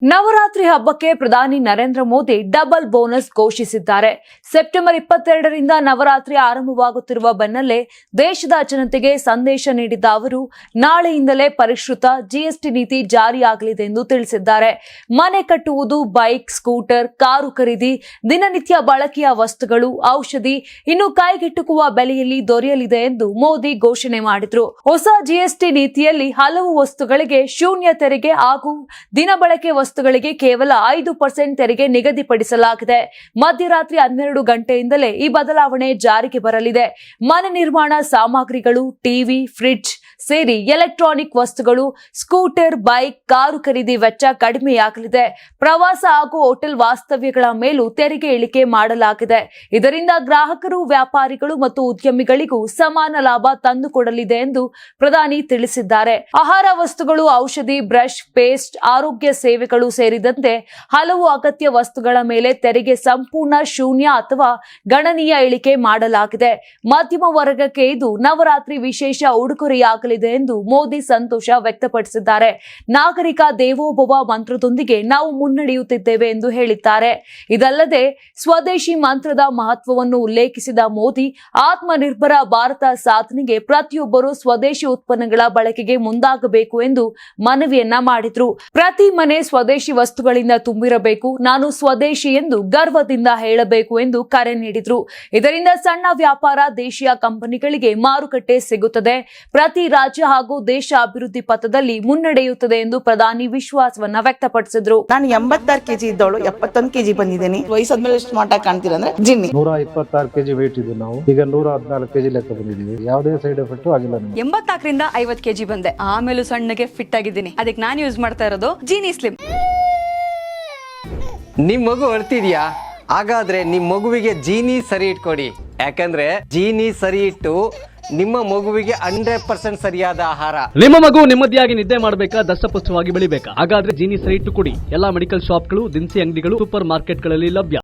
ನವರಾತ್ರಿ ಹಬ್ಬಕ್ಕೆ ಪ್ರಧಾನಿ Narendra Modi double bonus ಘೋಷಿಸಿದ್ದಾರೆ. ಸೆಪ್ಟೆಂಬರ್ 22ರಿಂದ ನವರಾತ್ರಿ ಆರಂಭವಾಗುತ್ತಿರುವ ಬೆನ್ನಲ್ಲೇ ದೇಶದ ಜನತೆಗೆ ಸಂದೇಶ ನೀಡಿದ್ದ ಅವರು ನಾಳೆಯಿಂದಲೇ ಪರಿಷ್ಕೃತ ಜಿಎಸ್ಟಿ ನೀತಿ ಜಾರಿಯಾಗಲಿದೆ ಎಂದು ತಿಳಿಸಿದ್ದಾರೆ. ಮನೆ ಕಟ್ಟುವುದು, ಬೈಕ್, ಸ್ಕೂಟರ್, ಕಾರು ಖರೀದಿ, ದಿನನಿತ್ಯ ಬಳಕೆಯ ವಸ್ತುಗಳು, ಔಷಧಿ ಇನ್ನು ಕೈಗೆಟುಕುವ ಬೆಲೆಯಲ್ಲಿ ದೊರೆಯಲಿದೆ ಎಂದು ಮೋದಿ ಘೋಷಣೆ ಮಾಡಿದರು. ಹೊಸ ಜಿಎಸ್ಟಿ ನೀತಿಯಲ್ಲಿ ಹಲವು ವಸ್ತುಗಳಿಗೆ ಶೂನ್ಯ ತೆರಿಗೆ ಹಾಗೂ ದಿನಬಳಕೆ ವಸ್ತುಗಳಿಗೆ ಕೇವಲ 5% ತೆರಿಗೆ ನಿಗದಿಪಡಿಸಲಾಗಿದೆ. ಮಧ್ಯರಾತ್ರಿ 12 ಗಂಟೆಯಿಂದಲೇ ಈ ಬದಲಾವಣೆ ಜಾರಿಗೆ ಬರಲಿದೆ. ಮನೆ ನಿರ್ಮಾಣ ಸಾಮಗ್ರಿಗಳು, ಟಿವಿ, ಫ್ರಿಡ್ಜ್ ಸೇರಿ ಎಲೆಕ್ಟ್ರಾನಿಕ್ ವಸ್ತುಗಳು, ಸ್ಕೂಟರ್, ಬೈಕ್, ಕಾರು ಖರೀದಿ ವೆಚ್ಚ ಕಡಿಮೆಯಾಗಲಿದೆ. ಪ್ರವಾಸ ಹಾಗೂ ಹೋಟೆಲ್ ವಾಸ್ತವ್ಯಗಳ ಮೇಲೂ ತೆರಿಗೆ ಇಳಿಕೆ ಮಾಡಲಾಗಿದೆ. ಇದರಿಂದ ಗ್ರಾಹಕರು, ವ್ಯಾಪಾರಿಗಳು ಮತ್ತು ಉದ್ಯಮಿಗಳಿಗೂ ಸಮಾನ ಲಾಭ ತಂದುಕೊಡಲಿದೆ ಎಂದು ಪ್ರಧಾನಿ ತಿಳಿಸಿದ್ದಾರೆ. ಆಹಾರ ವಸ್ತುಗಳು, ಔಷಧಿ, ಬ್ರಷ್, ಪೇಸ್ಟ್, ಆರೋಗ್ಯ ಸೇವೆಗಳು ಸೇರಿದಂತೆ ಹಲವು ಅಗತ್ಯ ವಸ್ತುಗಳ ಮೇಲೆ ತೆರಿಗೆ ಸಂಪೂರ್ಣ ಶೂನ್ಯ ಅಥವಾ ಗಣನೀಯ ಇಳಿಕೆ ಮಾಡಲಾಗಿದೆ. ಮಧ್ಯಮ ವರ್ಗಕ್ಕೆ ಇದು ನವರಾತ್ರಿ ವಿಶೇಷ ಉಡುಗೊರೆಯಾಗಲಿದೆ ಎಂದು ಮೋದಿ ಸಂತೋಷ ವ್ಯಕ್ತಪಡಿಸಿದ್ದಾರೆ. ನಾಗರಿಕ ದೇವೋಭವ ಮಂತ್ರದೊಂದಿಗೆ ನಾವು ಮುನ್ನಡೆಯುತ್ತಿದ್ದೇವೆ ಎಂದು ಹೇಳಿದ್ದಾರೆ. ಇದಲ್ಲದೆ ಸ್ವದೇಶಿ ಮಂತ್ರದ ಮಹತ್ವವನ್ನು ಉಲ್ಲೇಖಿಸಿದ ಮೋದಿ ಆತ್ಮನಿರ್ಭರ ಭಾರತ ಸಾಧನೆಗೆ ಪ್ರತಿಯೊಬ್ಬರು ಸ್ವದೇಶಿ ಉತ್ಪನ್ನಗಳ ಬಳಕೆಗೆ ಮುಂದಾಗಬೇಕು ಎಂದು ಮನವಿಯನ್ನ ಮಾಡಿದ್ರು. ಪ್ರತಿ ಮನೆ ಸ್ವದೇಶಿ ವಸ್ತುಗಳಿಂದ ತುಂಬಿರಬೇಕು, ನಾನು ಸ್ವದೇಶಿ ಎಂದು ಗರ್ವದಿಂದ ಹೇಳಬೇಕು ಎಂದು ಕರೆ ನೀಡಿದ್ರು. ಇದರಿಂದ ಸಣ್ಣ ವ್ಯಾಪಾರ, ದೇಶೀಯ ಕಂಪನಿಗಳಿಗೆ ಮಾರುಕಟ್ಟೆ ಸಿಗುತ್ತದೆ. ಪ್ರತಿ ರಾಜ್ಯ ಹಾಗೂ ದೇಶ ಅಭಿವೃದ್ಧಿ ಪಥದಲ್ಲಿ ಮುನ್ನಡೆಯುತ್ತದೆ ಎಂದು ಪ್ರಧಾನಿ ವಿಶ್ವಾಸವನ್ನ ವ್ಯಕ್ತಪಡಿಸಿದ್ರು. ನಾನು 86 ಕೆಜಿ ಇದ್ದವಳು 71 ಕೆಜಿ ಬಂದಿದ್ದೇನೆ. ವಯಸ್ಸಾದ್ಮೇಲೆ ಸ್ಮಾರ್ಟ್ ಆಗಿ ಕಾಣ್ತೀರ ಅಂದ್ರೆ ಜಿನ್ನಿ. 126 ಕೆಜಿ ವೇಟ್ ಇದೆ. ನಾವು ಈಗ 114 ಕೆಜಿ ಲೆಕ್ಕ ಬಂದಿದ್ದೀವಿ. ಯಾವುದೇ ಸೈಡ್ ಎಫೆಕ್ಟ್ ಆಗಿಲ್ಲ. 84ರಿಂದ 50 ಕೆಜಿ ಬಂದೆ. ಆಮೇಲೆ ಸಣ್ಣಗೆ ಫಿಟ್ ಆಗಿದ್ದೀನಿ. ಅದಕ್ಕೆ ನಾನು ಯೂಸ್ ಮಾಡ್ತಾ ಇರೋದು ಜೀನಿ ಸ್ಲಿಮ್. ನಿಮ್ ಮಗು ಅಳ್ತಿದ್ಯಾ? ಹಾಗಾದ್ರೆ ನಿಮ್ ಮಗುವಿಗೆ ಜೀನಿ ಸರಿ ಇಟ್ಕೊಡಿ. ಯಾಕಂದ್ರೆ ಜೀನಿ ಸರಿ ಇಟ್ಟು ನಿಮ್ಮ ಮಗುವಿಗೆ 100% ಸರಿಯಾದ ಆಹಾರ. ನಿಮ್ಮ ಮಗು ನೆಮ್ಮದಿಯಾಗಿ ನಿದ್ದೆ ಮಾಡಬೇಕಾ, ದಷ್ಟಪುಷ್ಟವಾಗಿ ಬೆಳಿಬೇಕಾ? ಹಾಗಾದ್ರೆ ಜೀನಿ ಸರಿ ಇಟ್ಟು ಕೊಡಿ. ಎಲ್ಲಾ ಮೆಡಿಕಲ್ ಶಾಪ್ಗಳು, ದಿನಸಿ ಅಂಗಡಿಗಳು, ಸೂಪರ್ ಮಾರ್ಕೆಟ್ಗಳಲ್ಲಿ ಲಭ್ಯ.